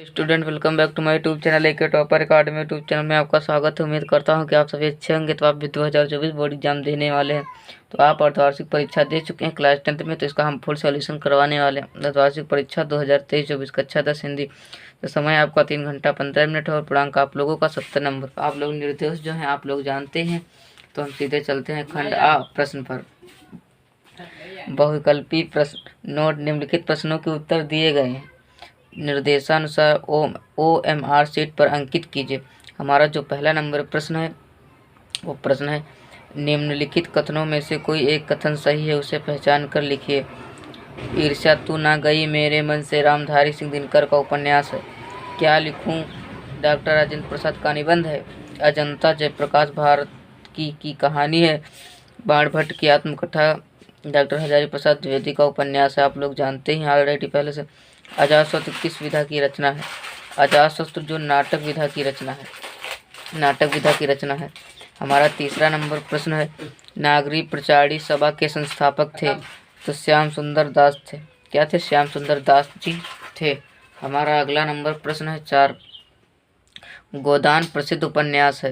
Student welcome back to my YouTube channel AK Topper Academy YouTube channel में आपका स्वागत है। उम्मीद करता हूं कि आप सभी अच्छे होंगे। तो आप भी 2024 बोर्ड एग्जाम देने वाले हैं। तो आप अर्धवार्षिक परीक्षा दे चुके हैं क्लास 10th में, तो इसका हम फुल सॉल्यूशन करवाने वाले हैं। अर्धवार्षिक परीक्षा 2023-24 कक्षा 10 हिंदी। तो समय आपका 3 घंटा 15 मिनट है और पूर्णांक आप लोगों का 70 नंबर। आप लोग निर्देश जो है आप लोग जानते हैं। तो हम सीधे चलते हैं खंड आ प्रश्न पर। बहुविकल्पी प्रश्न नोट निम्नलिखित प्रश्नों के उत्तर दिए गए हैं। निर्देशानुसार OMR शीट पर अंकित कीजिए। हमारा जो पहला नंबर प्रश्न है वो प्रश्न है, निम्नलिखित कथनों में से कोई एक कथन सही है, उसे पहचान कर लिखिए। ईर्ष्या तू ना गई मेरे मन से रामधारी सिंह दिनकर का उपन्यास है। क्या लिखूं डॉक्टर राजेंद्र प्रसाद का निबंध है। अजंता जयप्रकाश भारत की कहानी है। बाणभट्ट की आत्मकथा डॉक्टर हजारी प्रसाद द्विवेदी का उपन्यास है। आप लोग जानते हैं ऑलरेडी पहले से। अजातशत्रु किस विधा की रचना है। अजातशत्रु जो नाटक विधा की रचना है। हमारा तीसरा नंबर प्रश्न है, नागरी प्रचारी सभा के संस्थापक थे तो श्याम सुंदर दास थे। क्या थे? श्याम सुंदर दास जी थे। हमारा अगला नंबर प्रश्न है 4, गोदान प्रसिद्ध उपन्यास है।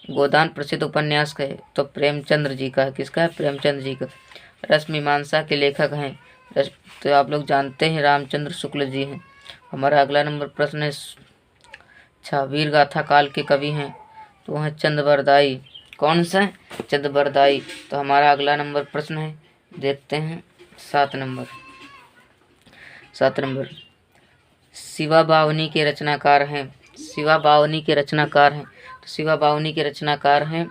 गोदान प्रसिद्ध उपन्यास का है तो प्रेमचंद्र जी का है। किसका है? प्रेमचंद्र जी का। रसमीमांसा के लेखक हैं तो आप लोग जानते हैं रामचंद्र शुक्ल जी हैं। हमारा अगला नंबर प्रश्न है, वीर गाथा काल के कवि हैं तो वह चंद्रबरदाई। कौन सा है? चंद्रबरदाई। तो हमारा अगला नंबर प्रश्न है, देखते हैं 7 नंबर। शिवा बावनी के रचनाकार हैं। शिवा बावनी के रचनाकार हैं तो शिवा बावनी के रचनाकार हैं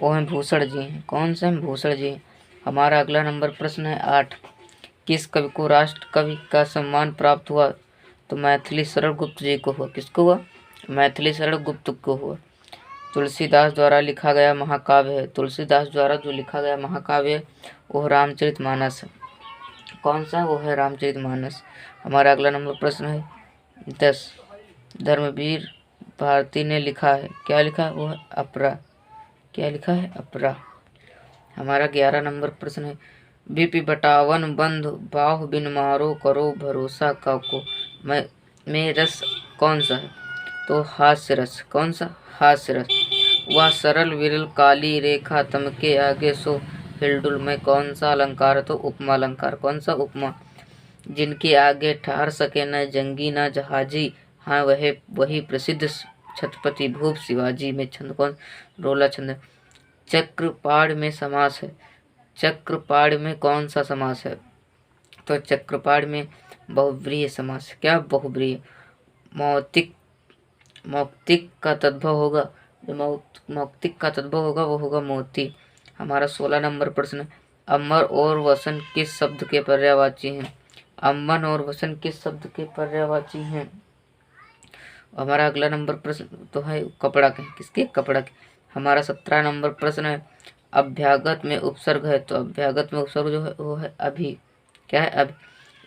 वो हैं भूषण जी हैं। कौन से हैं? भूषण जी। हमारा अगला नंबर प्रश्न है 8, किस कवि को राष्ट्र कवि का सम्मान प्राप्त हुआ? तो मैथिली शरण गुप्त जी को हुआ। किसको हुआ? मैथिली शरण गुप्त को हुआ। तुलसीदास द्वारा लिखा गया महाकाव्य है। तुलसीदास द्वारा जो लिखा गया महाकाव्य है वो रामचरितमानस है। कौन सा? वो है रामचरितमानस। हमारा अगला नंबर प्रश्न है 10, धर्मवीर भारती ने लिखा है। क्या लिखा है? वो है अपरा। क्या लिखा है? अपरा। हमारा 11 नंबर प्रश्न है, बीपी बटावन बंध बाहु बिन मारो करो भरोसा का को में रस कौन सा है? तो हास्य रस। कौन सा? हास्य रस। वह सरल विरल काली रेखा तमके आगे सो हिलडुल में कौन सा अलंकार है? तो उपमा अलंकार। कौन सा? उपमा। जिनके आगे ठहर सके न जंगी न जहाजी, हाँ वही प्रसिद्ध छत्रपति भूप शिवाजी में छंद कौन? रोला छंद। चक्रपाढ़ में समास है। चक्रपाढ़ में कौन सा समास है? तो चक्रपाढ़ में बहुव्रीहि समास। क्या? बहुव्रीहि। मौक्तिक का तद्भव होगा। मौक्तिक का तद्भव होगा वो होगा मोती। हमारा 16 नंबर प्रश्न, अमर और वसन किस शब्द के पर्यायवाची हैं? अमन और वसन किस शब्द के पर्यायवाची हैं? हमारा अगला नंबर प्रश्न तो है कपड़ा के। किसके? कपड़ा के। हमारा 17 नंबर प्रश्न है, अभ्यागत में उपसर्ग है तो अभ्यागत में उपसर्ग जो है वो है अभी। क्या है? अब।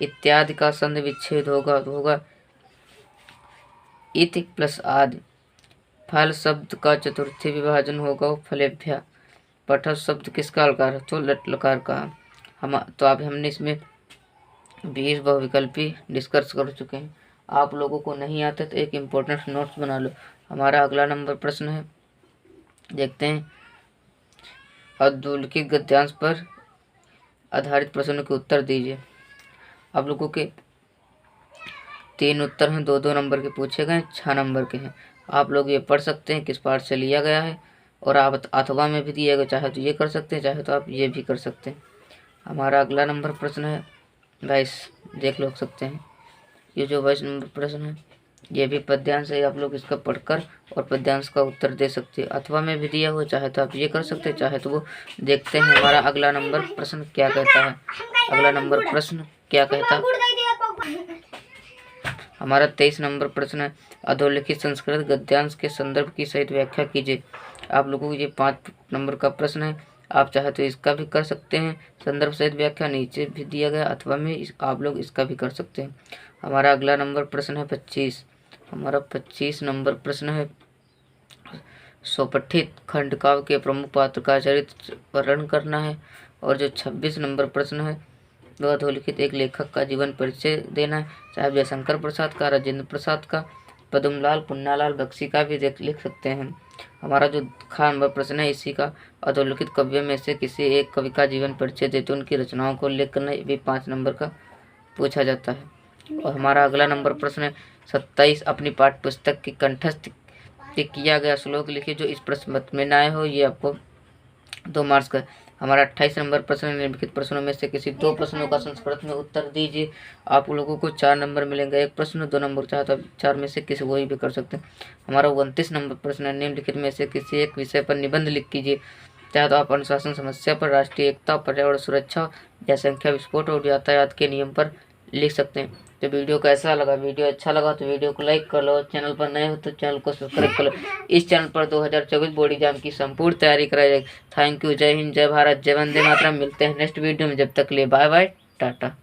इत्यादि का संधि विच्छेद होगा तो होगा इति प्लस आदि। फल शब्द का चतुर्थी विभाजन होगा वो फलेभ्या। पठ शब्द किसका अलकार है? तो लट लकार का। तो आप हमने इसमें 20 बहुविकल्पी डिस्कस कर चुके हैं। आप लोगों को नहीं आते तो एक इम्पोर्टेंट नोट्स बना लो। हमारा अगला नंबर प्रश्न है, देखते हैं, अधोलिखित गद्यांश पर आधारित प्रश्नों के उत्तर दीजिए। आप लोगों के 3 उत्तर हैं, 2-2 नंबर के पूछे गए, 6 नंबर के हैं। आप लोग ये पढ़ सकते हैं किस पार्ट से लिया गया है और आप अथवा में भी दिया गया, चाहे तो ये कर सकते हैं चाहे तो आप ये भी कर सकते हैं। हमारा अगला नंबर प्रश्न है 22, देख लो सकते हैं। ये जो 22 नंबर प्रश्न है ये भी पद्यांश है। आप लोग इसका पढ़कर और पद्यांश का उत्तर दे सकते हैं। अथवा में भी दिया हुआ, चाहे तो आप ये कर सकते हैं चाहे तो वो। देखते हैं हमारा अगला नंबर प्रश्न क्या कहता है। अगला नंबर प्रश्न क्या कहता है? हमारा 23 नंबर प्रश्न है, अधोलिखित संस्कृत गद्यांश के संदर्भ की सहित व्याख्या कीजिए। आप लोगों को ये 5 नंबर का प्रश्न है। आप चाहे तो इसका भी कर सकते हैं, संदर्भ सहित व्याख्या नीचे भी दिया गया, अथवा में आप लोग इसका भी कर सकते हैं। हमारा अगला नंबर प्रश्न है 25। हमारा 25 नंबर प्रश्न है, स्वपठित खंडकाव्य के प्रमुख पात्र का चरित्र वर्णन करना है। और जो 26 नंबर प्रश्न है, दो अधोलिखित एक लेखक का जीवन परिचय देना है, चाहे जयशंकर प्रसाद का, राजेंद्र प्रसाद का, पद्मलाल, पुन्नालाल बख्शी का भी लिख सकते हैं। हमारा जो खान नंबर प्रश्न है इसी का अधोलिखित कवियों में से किसी एक कवि का जीवन परिचय देते उनकी रचनाओं को उल्लेख करना, ये भी 5 नंबर का पूछा जाता है। और हमारा अगला नंबर प्रश्न है 27 अपनी पाठ्य पुस्तक की कंठस्थ किया गया श्लोक लिखिए जो इस प्रश्न में न आए हो, ये आपको 2 मार्क्स का। हमारा 28 नंबर प्रश्न निम्नलिखित प्रश्नों में से किसी 2 प्रश्नों का संस्कृत में उत्तर दीजिए। आप लोगों को 4 नंबर मिलेंगे, एक प्रश्न 2 नंबर चाहे तो 4 में से किसी कोई भी कर सकते हैं। हमारा 29 नंबर प्रश्न है निम्नलिखित में से किसी एक विषय पर निबंध लिख कीजिए, चाहे तो आप अनुशासन समस्या पर, राष्ट्रीय एकता, पर्यावरण सुरक्षा, जनसंख्या विस्फोट और यातायात के नियम पर लिख सकते हैं। तो वीडियो कैसा लगा? वीडियो अच्छा लगा तो वीडियो को लाइक कर लो, चैनल पर नए हो तो चैनल को सब्सक्राइब कर लो। इस चैनल पर 2024 बोर्ड एग्जाम की संपूर्ण तैयारी कराई जाएगी। थैंक यू, जय हिंद, जय भारत, जय वंदे मातरम। मिलते हैं नेक्स्ट वीडियो में, जब तक लिए बाय बाय, टाटा।